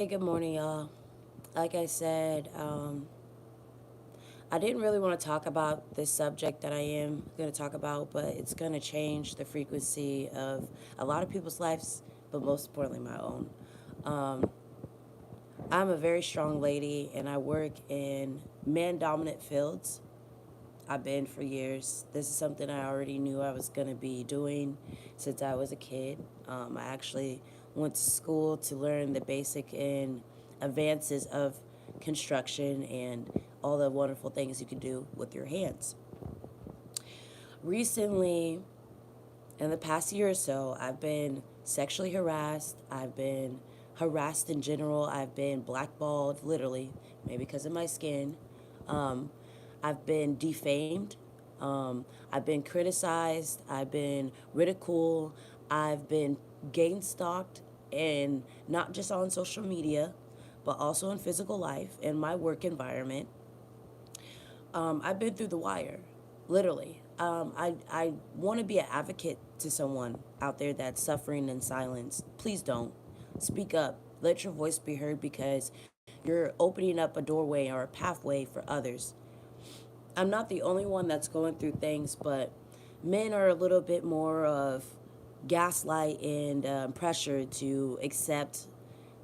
Hey, good morning, y'all. Like I said, I didn't really want to talk about this subject that I am going to talk about, but it's going to change the frequency of a lot of people's lives, but most importantly, my own. Um, I'm a very strong lady, and I work in man dominant fields. I've been for years. This is something I already knew I was going to be doing since I was a kid. I actually went to school to learn the basic and advances of construction and all the wonderful things you can do with your hands. Recently, in the past year or so, I've been sexually harassed. I've been harassed in general. I've been blackballed, literally, maybe because of my skin. Um, I've been defamed. I've been criticized. I've been ridiculed. I've been gang stalked, and not just on social media, but also in physical life, in my work environment. I've been through the wire, literally. I want to be an advocate to someone out there that's suffering in silence. Please don't. Speak up. Let your voice be heard because you're opening up a doorway or a pathway for others. I'm not the only one that's going through things, but men are a little bit more of gaslight and pressure to accept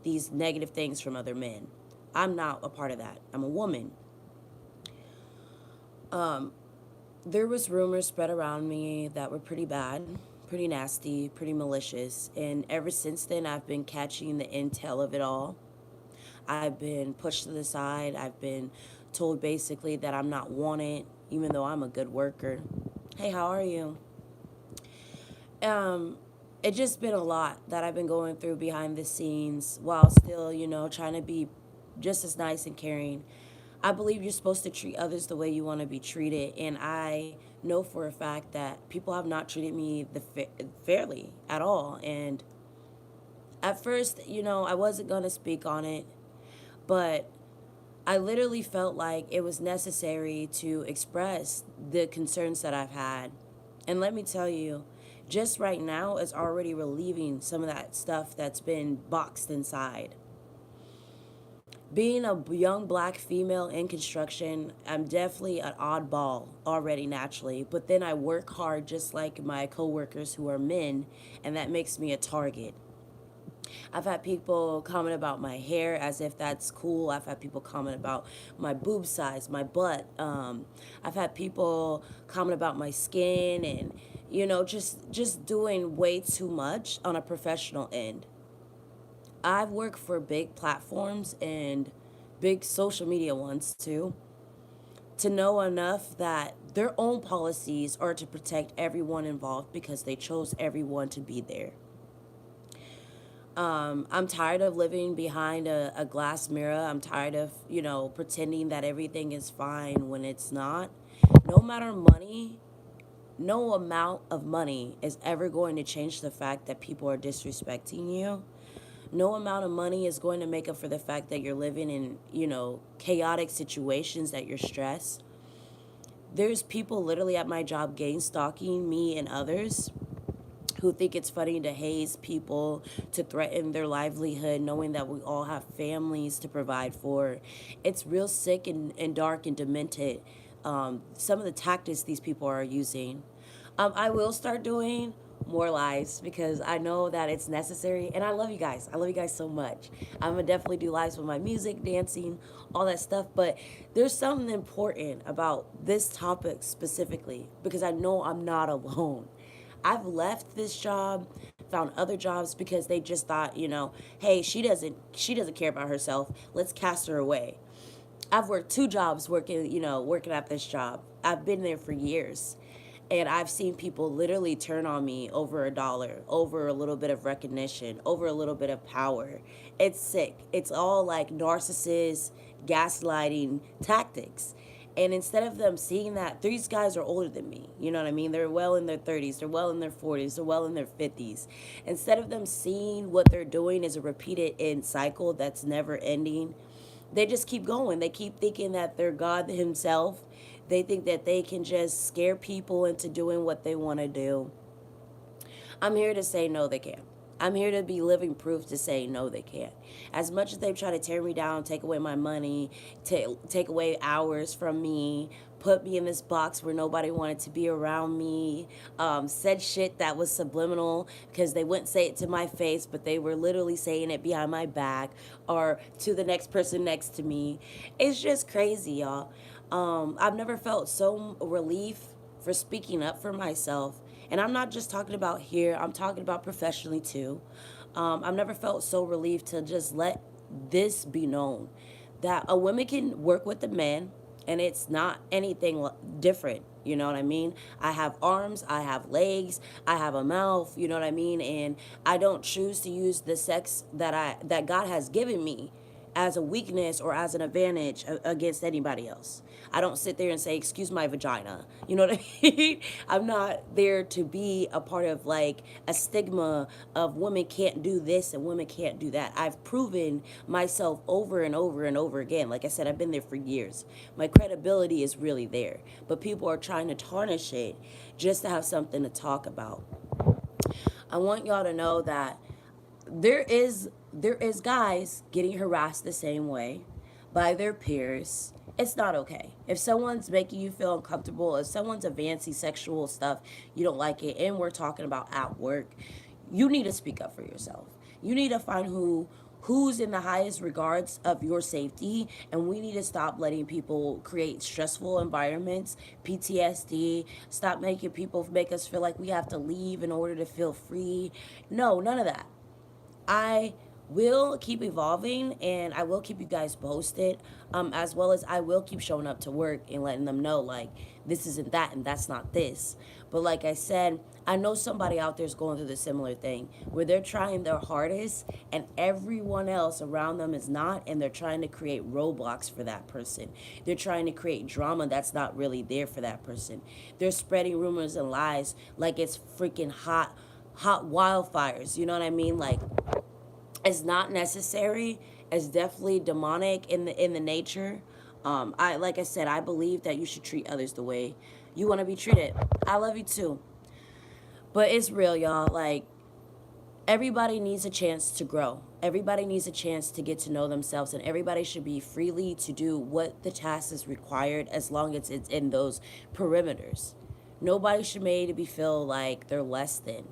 these negative things from other men. I'm not a part of that. I'm a woman. There was rumors spread around me that were pretty bad, pretty nasty, pretty malicious, and ever since then I've been catching the intel of it all. I've been pushed to the side. I've been told basically that I'm not wanted even though I'm a good worker. Hey, how are you? Um it's just been a lot that I've been going through behind the scenes while still, trying to be just as nice and caring. I believe you're supposed to treat others the way you want to be treated, and I know for a fact that people have not treated me fairly at all. And at first, I wasn't going to speak on it, but I literally felt like it was necessary to express the concerns that I've had. And let me tell you, just right now, it's already relieving some of that stuff that's been boxed inside. Being a young black female in construction, I'm definitely an oddball already naturally, but then I work hard just like my coworkers who are men, and that makes me a target. I've had people comment about my hair as if that's cool. I've had people comment about my boob size, my butt. I've had people comment about my skin and just doing way too much on a professional end. I've worked for big platforms and big social media ones too to know enough that their own policies are to protect everyone involved because they chose everyone to be there. I'm tired of living behind a glass mirror. I'm tired of, pretending that everything is fine when it's not. No matter money, no amount of money is ever going to change the fact that people are disrespecting you. No amount of money is going to make up for the fact that you're living in, chaotic situations, that you're stressed. There's people literally at my job gang stalking me and others who think it's funny to haze people, to threaten their livelihood, knowing that we all have families to provide for. It's real sick and dark and demented. Some of the tactics these people are using. I will start doing more lives because I know that it's necessary, and I love you guys. I love you guys so much. I'm gonna definitely do lives with my music, dancing, all that stuff. But there's something important about this topic specifically because I know I'm not alone. I've left this job, found other jobs because they just thought, hey, she doesn't care about herself. Let's cast her away. I've worked two jobs working at this job. I've been there for years. And I've seen people literally turn on me over a dollar, over a little bit of recognition, over a little bit of power. It's sick. It's all like narcissist, gaslighting tactics. And instead of them seeing that, these guys are older than me. You know what I mean? They're well in their 30s, they're well in their 40s, they're well in their 50s. Instead of them seeing what they're doing is a repeated end cycle that's never ending, they just keep going. They keep thinking that they're God Himself. They think that they can just scare people into doing what they want to do. I'm here to say no, they can't. I'm here to be living proof to say no, they can't. As much as they try to tear me down, take away my money, take away hours from me, put me in this box where nobody wanted to be around me, said shit that was subliminal because they wouldn't say it to my face, but they were literally saying it behind my back or to the next person next to me. It's just crazy, y'all. I've never felt so relief for speaking up for myself. And I'm not just talking about here, I'm talking about professionally too. I've never felt so relieved to just let this be known that a woman can work with a man and it's not anything different. You know what I mean? I have arms, I have legs, I have a mouth, you know what I mean? And I don't choose to use the sex that God has given me as a weakness or as an advantage against anybody else. I don't sit there and say, excuse my vagina. You know what I mean? I'm not there to be a part of like a stigma of women can't do this and women can't do that. I've proven myself over and over and over again. Like I said, I've been there for years. My credibility is really there. But people are trying to tarnish it just to have something to talk about. I want y'all to know that there is guys getting harassed the same way by their peers. It's not okay. If someone's making you feel uncomfortable, if someone's advancing sexual stuff, you don't like it, and we're talking about at work, you need to speak up for yourself. You need to find who's in the highest regards of your safety, and we need to stop letting people create stressful environments, PTSD. Stop making people make us feel like we have to leave in order to feel free. No, none of that. I will keep evolving and I will keep you guys posted, as well as I will keep showing up to work and letting them know, like, this isn't that and that's not this. But like I said, I know somebody out there is going through the similar thing where they're trying their hardest and everyone else around them is not, and they're trying to create roadblocks for that person. They're trying to create drama that's not really there for that person. They're spreading rumors and lies like it's freaking hot wildfires. You know what I mean? Like, it's not necessary. It's definitely demonic in the nature. I like I said, I believe that you should treat others the way you want to be treated. I love you too, but it's real, y'all. Like, everybody needs a chance to grow. Everybody needs a chance to get to know themselves, and everybody should be freely to do what the task is required as long as it's in those perimeters. Nobody should be made to be feel like they're less than.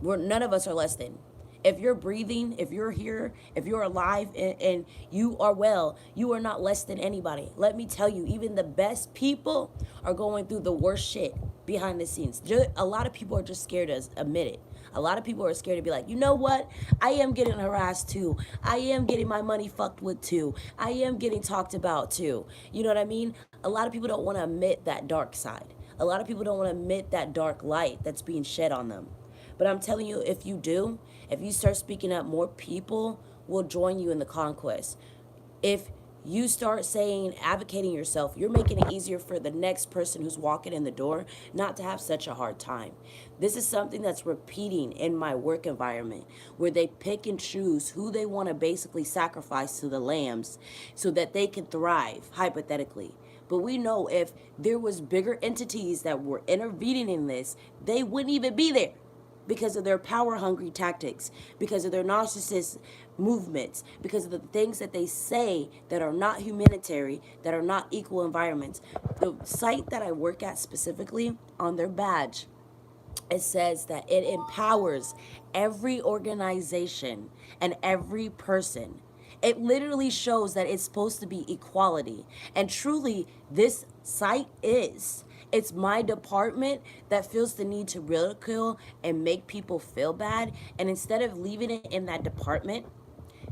None of us are less than. If you're breathing, if you're here, if you're alive, and you are well, you are not less than anybody. Let me tell you, even the best people are going through the worst shit behind the scenes. A lot of people are just scared to admit it. A lot of people are scared to be like, you know what? I am getting harassed too. I am getting my money fucked with too. I am getting talked about too. You know what I mean? A lot of people don't want to admit that dark side. A lot of people don't want to admit that dark light that's being shed on them. But I'm telling you, if you do, if you start speaking up, more people will join you in the conquest. If you start saying, advocating yourself, you're making it easier for the next person who's walking in the door not to have such a hard time. This is something that's repeating in my work environment where they pick and choose who they want to basically sacrifice to the lambs so that they can thrive, hypothetically. But we know if there was bigger entities that were intervening in this, they wouldn't even be there because of their power hungry tactics, because of their narcissist movements, because of the things that they say that are not humanitarian, that are not equal environments. The site that I work at specifically, on their badge, it says that it empowers every organization and every person. It literally shows that it's supposed to be equality. And truly, this site is. It's my department that feels the need to ridicule and make people feel bad. And instead of leaving it in that department,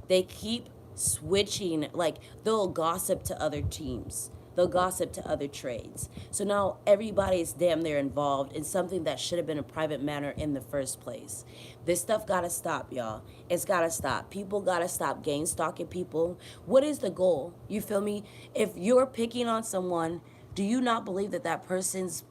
they keep switching. Like, they'll gossip to other teams, they'll gossip to other trades. So now everybody is damn near involved in something that should have been a private matter in the first place. This stuff gotta stop, y'all. It's gotta stop. People gotta stop gang stalking people. What is the goal? You feel me? If you're picking on someone, do you not believe that that person's,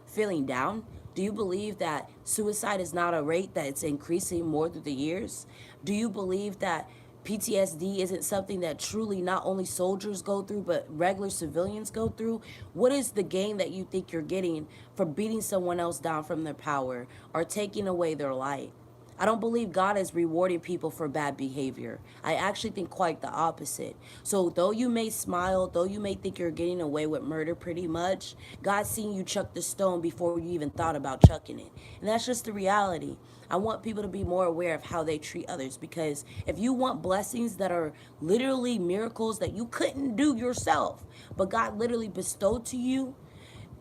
feeling down? Do you believe that suicide is not a rate that it's increasing more through the years? Do you believe that PTSD isn't something that truly not only soldiers go through, but regular civilians go through? What is the gain that you think you're getting for beating someone else down from their power or taking away their light? I don't believe God is rewarding people for bad behavior. I actually think quite the opposite. So, though you may smile, though you may think you're getting away with murder pretty much, God's seen you chuck the stone before you even thought about chucking it. And that's just the reality. I want people to be more aware of how they treat others, because if you want blessings that are literally miracles that you couldn't do yourself, but God literally bestowed to you,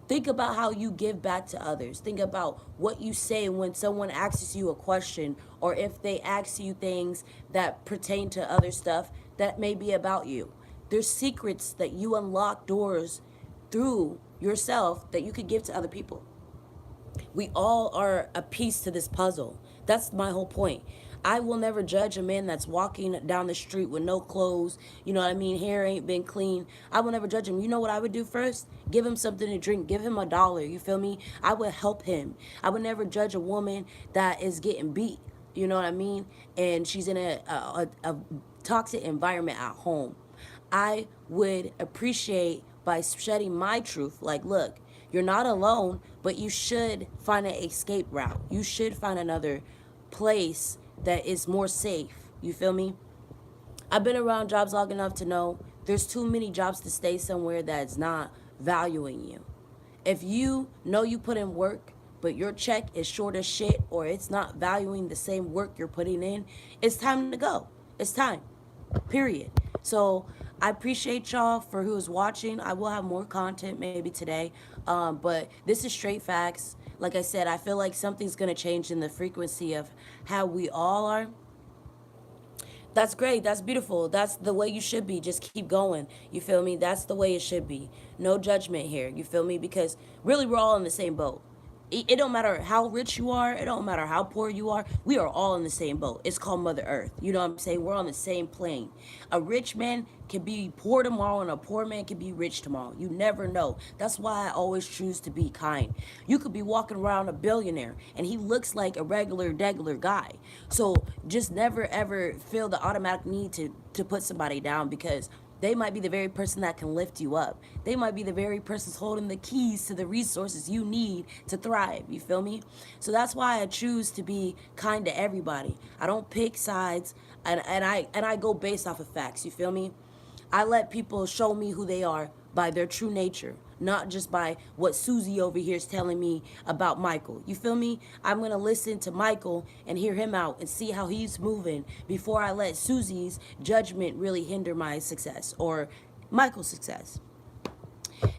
think about how you give back to others. Think about what you say when someone asks you a question, or if they ask you things that pertain to other stuff that may be about you. There's secrets that you unlock doors through yourself that you could give to other people. We all are a piece to this puzzle. That's my whole point. I will never judge a man that's walking down the street with no clothes, you know what I mean, hair ain't been clean. I will never judge him. You know what I would do first? Give him something to drink, give him $1, you feel me? I would help him. I would never judge a woman that is getting beat, you know what I mean? And she's in a toxic environment at home. I would appreciate by shedding my truth. Like, look, you're not alone, but you should find an escape route. You should find another place that is more safe. You feel me? I've been around jobs long enough to know there's too many jobs to stay somewhere that's not valuing you. If you know you put in work, but your check is short as shit, or it's not valuing the same work you're putting in, it's time to go. It's time. Period. So I appreciate y'all for who's watching. I will have more content maybe today, but this is straight facts. Like I said, I feel like something's gonna change in the frequency of how we all are. That's great. That's beautiful. That's the way you should be. Just keep going. You feel me? That's the way it should be. No judgment here. You feel me? Because really, we're all in the same boat. It don't matter how rich you are. It don't matter how poor you are. We are all in the same boat. It's called Mother Earth. You know what I'm saying? We're on the same plane. A rich man can be poor tomorrow, and a poor man can be rich tomorrow. You never know. That's why I always choose to be kind. You could be walking around a billionaire, and he looks like a regular, degular guy. So just never ever feel the automatic need to put somebody down, because they might be the very person that can lift you up. They might be the very person holding the keys to the resources you need to thrive. You feel me? So that's why I choose to be kind to everybody. I don't pick sides, and I go based off of facts. You feel me? I let people show me who they are by their true nature, not just by what Susie over here is telling me about Michael. You feel me? I'm going to listen to Michael and hear him out and see how he's moving before I let Susie's judgment really hinder my success or Michael's success.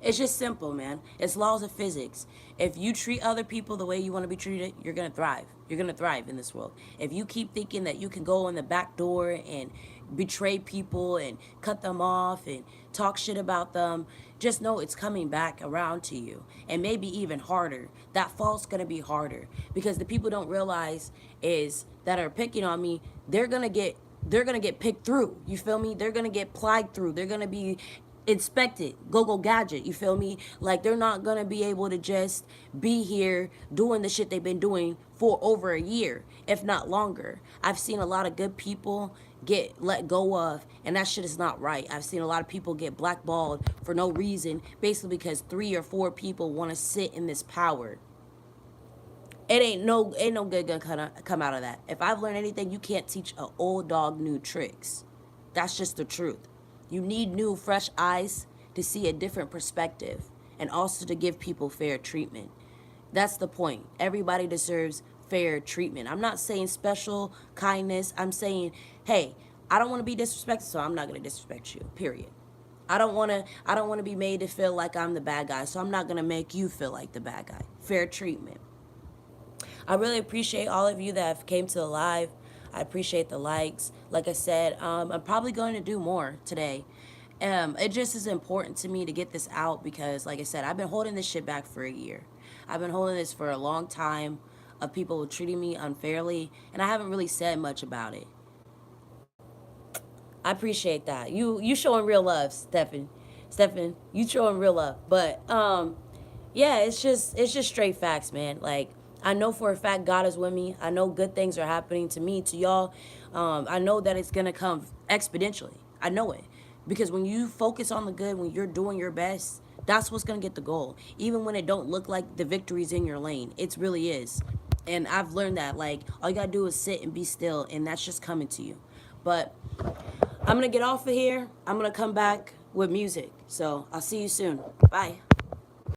It's just simple, man. It's laws of physics. If you treat other people the way you want to be treated, you're going to thrive. You're going to thrive in this world. If you keep thinking that you can go in the back door and betray people and cut them off and talk shit about them, just know it's coming back around to you, and maybe even harder. That fall's going to be harder, because the people don't realize is that are picking on me, they're gonna get picked through. You feel me? They're gonna get plied through. They're gonna be inspected, go gadget. You feel me? Like, they're not gonna be able to just be here doing the shit they've been doing for over a year, if not longer. I've seen a lot of good people get let go of, and that shit is not right. I've seen a lot of people get blackballed for no reason, basically because 3 or 4 people want to sit in this power. It ain't no good gonna come out of that. If I've learned anything, you can't teach an old dog new tricks. That's just the truth. You need new, fresh eyes to see a different perspective, and also to give people fair treatment. That's the point. Everybody deserves fair treatment. I'm not saying special kindness. I'm saying, hey, I don't want to be disrespected, so I'm not gonna disrespect you. Period. I don't want to be made to feel like I'm the bad guy, so I'm not gonna make you feel like the bad guy. Fair treatment. I really appreciate all of you that have came to the live. I appreciate the likes. Like I said, I'm probably going to do more today. It just is important to me to get this out, because, like I said, I've been holding this shit back for a year. I've been holding this for a long time, of people treating me unfairly, and I haven't really said much about it. I appreciate that. You showing real love, Stefan. Stefan, you showing real love. But yeah, it's just straight facts, man. Like, I know for a fact God is with me. I know good things are happening to me, to y'all. I know that it's gonna come exponentially. I know it. Because when you focus on the good, when you're doing your best, that's what's gonna get the goal. Even when it don't look like the victory's in your lane. It really is. And I've learned that, like, all you gotta do is sit and be still, and that's just coming to you. But I'm gonna get off of here. I'm gonna come back with music. So I'll see you soon. Bye.